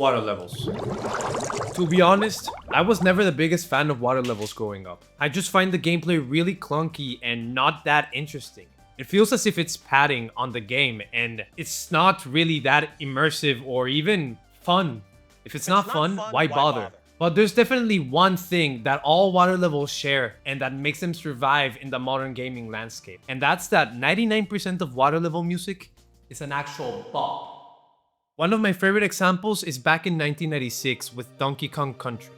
Water levels. To be honest, I was never the biggest fan of water levels growing up. I just find the gameplay really clunky and not that interesting. It feels as if it's padding on the game and it's not really that immersive or even fun. If it's not fun, why bother? But there's definitely one thing that all water levels share and that makes them survive in the modern gaming landscape. And that's that 99% of water level music is an actual bop. One of my favorite examples is back in 1996 with Donkey Kong Country.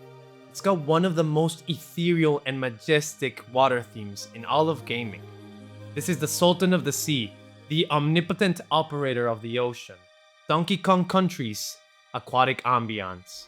It's got one of the most ethereal and majestic water themes in all of gaming. This is the Sultan of the Sea, the omnipotent operator of the ocean. Donkey Kong Country's aquatic ambiance.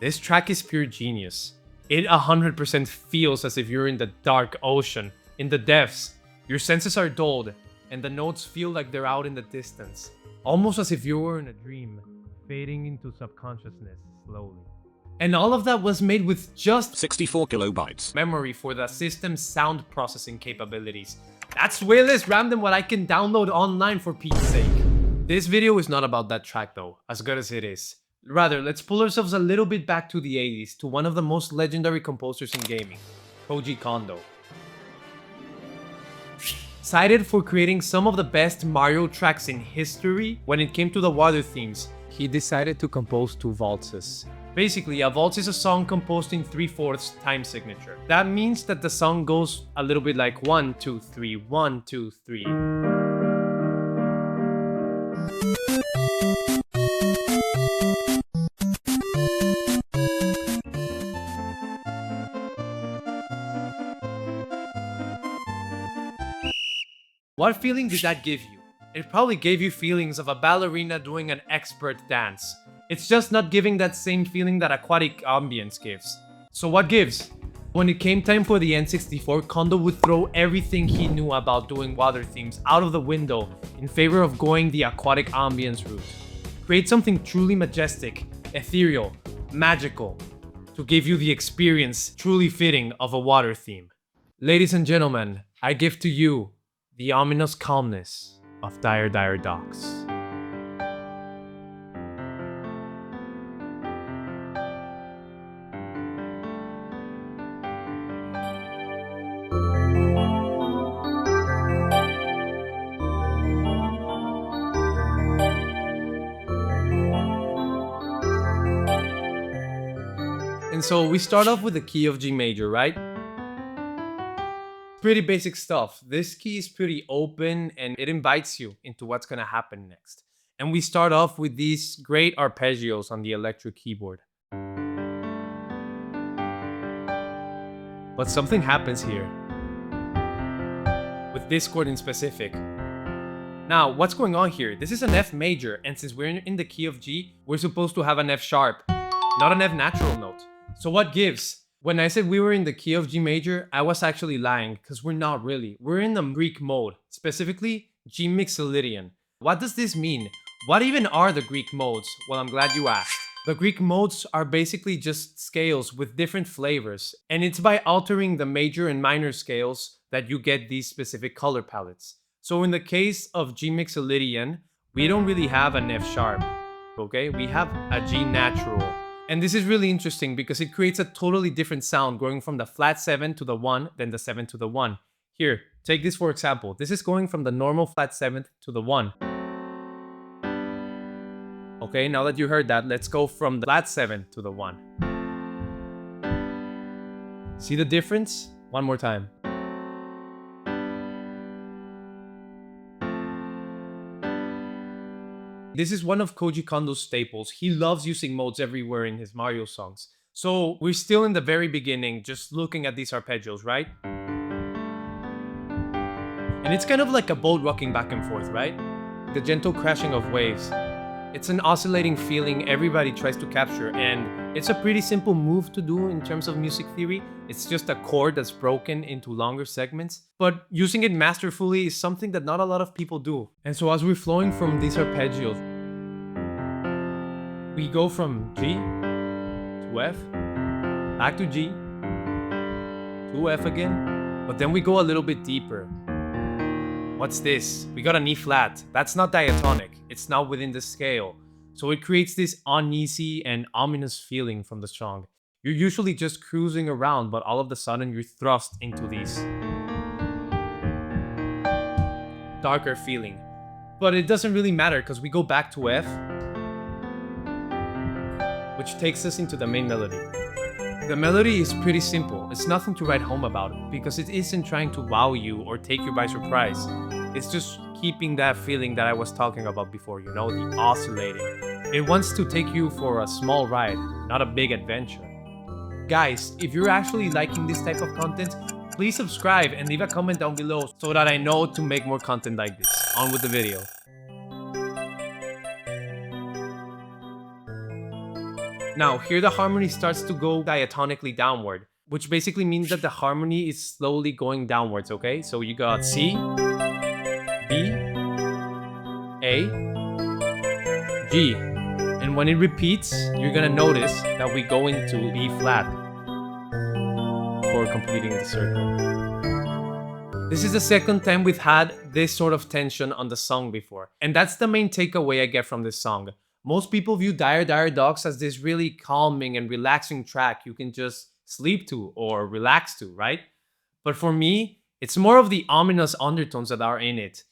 This track is pure genius. It 100% feels as if you're in the dark ocean, in the depths. Your senses are dulled, and the notes feel like they're out in the distance. Almost as if you were in a dream, fading into subconsciousness slowly. And all of that was made with just 64 kilobytes memory for the system's sound processing capabilities. That's way less RAM than what I can download online, for Pete's sake. This video is not about that track though, as good as it is. Rather, let's pull ourselves a little bit back to the 80s, to one of the most legendary composers in gaming, Koji Kondo. Cited for creating some of the best Mario tracks in history, when it came to the water themes, he decided to compose 2 waltzes. Basically, a waltz is a song composed in 3/4 time signature. That means that the song goes a little bit like 1, 2, 3, 1, 2, 3. What feeling did that give you? It probably gave you feelings of a ballerina doing an expert dance. It's just not giving that same feeling that aquatic ambience gives. So what gives? When it came time for the N64, Kondo would throw everything he knew about doing water themes out of the window in favor of going the aquatic ambience route. Create something truly majestic, ethereal, magical, to give you the experience truly fitting of a water theme. Ladies and gentlemen, I give to you the ominous calmness of Dire Dire Docks. And so we start off with the key of G major, right? Pretty basic stuff. This key is pretty open and it invites you into what's gonna happen next. And we start off with these great arpeggios on the electric keyboard. But something happens here. With this chord in specific. Now, what's going on here? This is an F major, and since we're in the key of G, we're supposed to have an F sharp, not an F natural note. So what gives? When I said we were in the key of G major, I was actually lying, because we're not really. We're in the Greek mode, specifically G Mixolydian. What does this mean? What even are the Greek modes? Well, I'm glad you asked. The Greek modes are basically just scales with different flavors, and it's by altering the major and minor scales that you get these specific color palettes. So in the case of G Mixolydian, we don't really have an F sharp, okay? We have a G natural. And this is really interesting because it creates a totally different sound going from the flat 7 to the 1, then the 7 to the 1. Here, take this for example. This is going from the normal flat 7th to the 1. Okay, now that you heard that, let's go from the flat 7 to the 1. See the difference? One more time. This is one of Koji Kondo's staples. He loves using modes everywhere in his Mario songs. So we're still in the very beginning, just looking at these arpeggios, right? And it's kind of like a boat rocking back and forth, right? The gentle crashing of waves. It's an oscillating feeling everybody tries to capture, and it's a pretty simple move to do in terms of music theory. It's just a chord that's broken into longer segments, but using it masterfully is something that not a lot of people do. And so as we're flowing from these arpeggios, we go from G to F, back to G, 2F again, but then we go a little bit deeper. What's this? We got an E flat. That's not diatonic. It's not within the scale. So it creates this uneasy and ominous feeling from the song. You're usually just cruising around, but all of a sudden you're thrust into these darker feeling. But it doesn't really matter because we go back to F, which takes us into the main melody. The melody is pretty simple. It's nothing to write home about because it isn't trying to wow you or take you by surprise. It's just keeping that feeling that I was talking about before, you know, the oscillating. It wants to take you for a small ride, not a big adventure. Guys, if you're actually liking this type of content, please subscribe and leave a comment down below so that I know to make more content like this. On with the video. Now, here the harmony starts to go diatonically downward, which basically means that the harmony is slowly going downwards, okay? So you got C, B, A, G. And when it repeats, you're gonna notice that we go into B flat for completing the circle. This is the second time we've had this sort of tension on the song before. And that's the main takeaway I get from this song. Most people view Dire Dire Dogs as this really calming and relaxing track you can just sleep to or relax to, right? But for me, it's more of the ominous undertones that are in it.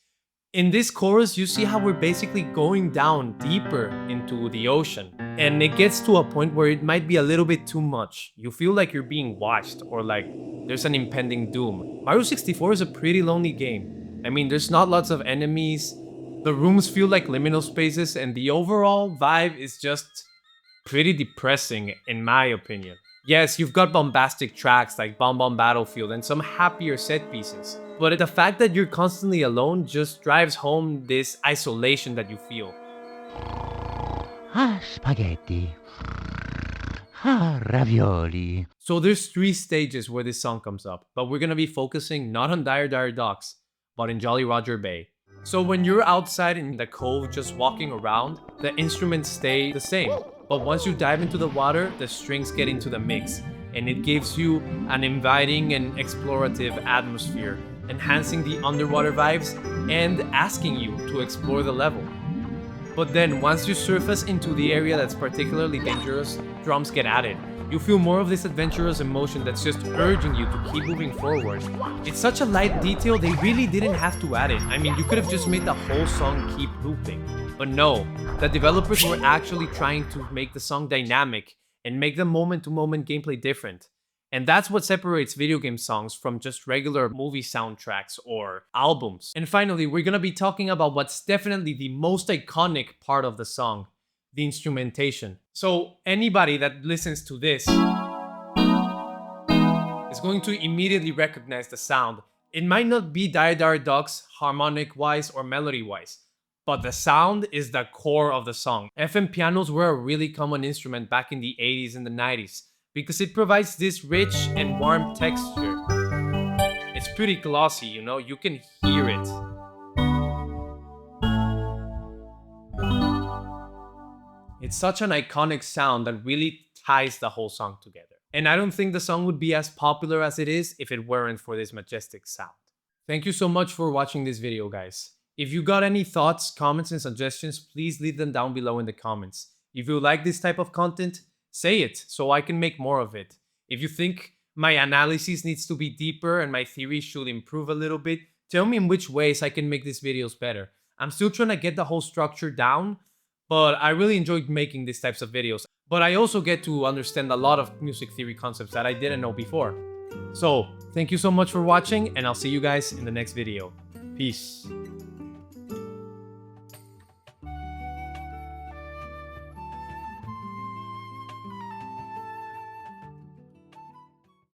In this chorus, you see how we're basically going down deeper into the ocean. And it gets to a point where it might be a little bit too much. You feel like you're being watched or like there's an impending doom. Mario 64 is a pretty lonely game. I mean, there's not lots of enemies. The rooms feel like liminal spaces, and the overall vibe is just pretty depressing in my opinion. Yes, you've got bombastic tracks like Bomb Bomb Battlefield and some happier set pieces, but the fact that you're constantly alone just drives home this isolation that you feel. Ah, spaghetti. Ah, ravioli. So there's 3 stages where this song comes up, but we're gonna be focusing not on Dire Dire Docks, but in Jolly Roger Bay. So when you're outside in the cove just walking around, the instruments stay the same. But once you dive into the water, the strings get into the mix, and it gives you an inviting and explorative atmosphere, enhancing the underwater vibes and asking you to explore the level. But then once you surface into the area that's particularly dangerous, drums get added. You feel more of this adventurous emotion that's just urging you to keep moving forward. It's such a light detail, they really didn't have to add it. I mean, you could have just made the whole song keep looping. But no, the developers were actually trying to make the song dynamic and make the moment-to-moment gameplay different. And that's what separates video game songs from just regular movie soundtracks or albums. And finally, we're gonna be talking about what's definitely the most iconic part of the song, the instrumentation. So anybody that listens to this is going to immediately recognize the sound. It might not be Dire Dire Docks harmonic-wise or melody-wise, but the sound is the core of the song. FM pianos were a really common instrument back in the 80s and the 90s because it provides this rich and warm texture. It's pretty glossy, you know, you can hear it. It's such an iconic sound that really ties the whole song together. And I don't think the song would be as popular as it is if it weren't for this majestic sound. Thank you so much for watching this video, guys. If you got any thoughts, comments, and suggestions, please leave them down below in the comments. If you like this type of content, say it so I can make more of it. If you think my analysis needs to be deeper and my theory should improve a little bit, tell me in which ways I can make these videos better. I'm still trying to get the whole structure down, but I really enjoyed making these types of videos. But I also get to understand a lot of music theory concepts that I didn't know before. So, thank you so much for watching, and I'll see you guys in the next video. Peace.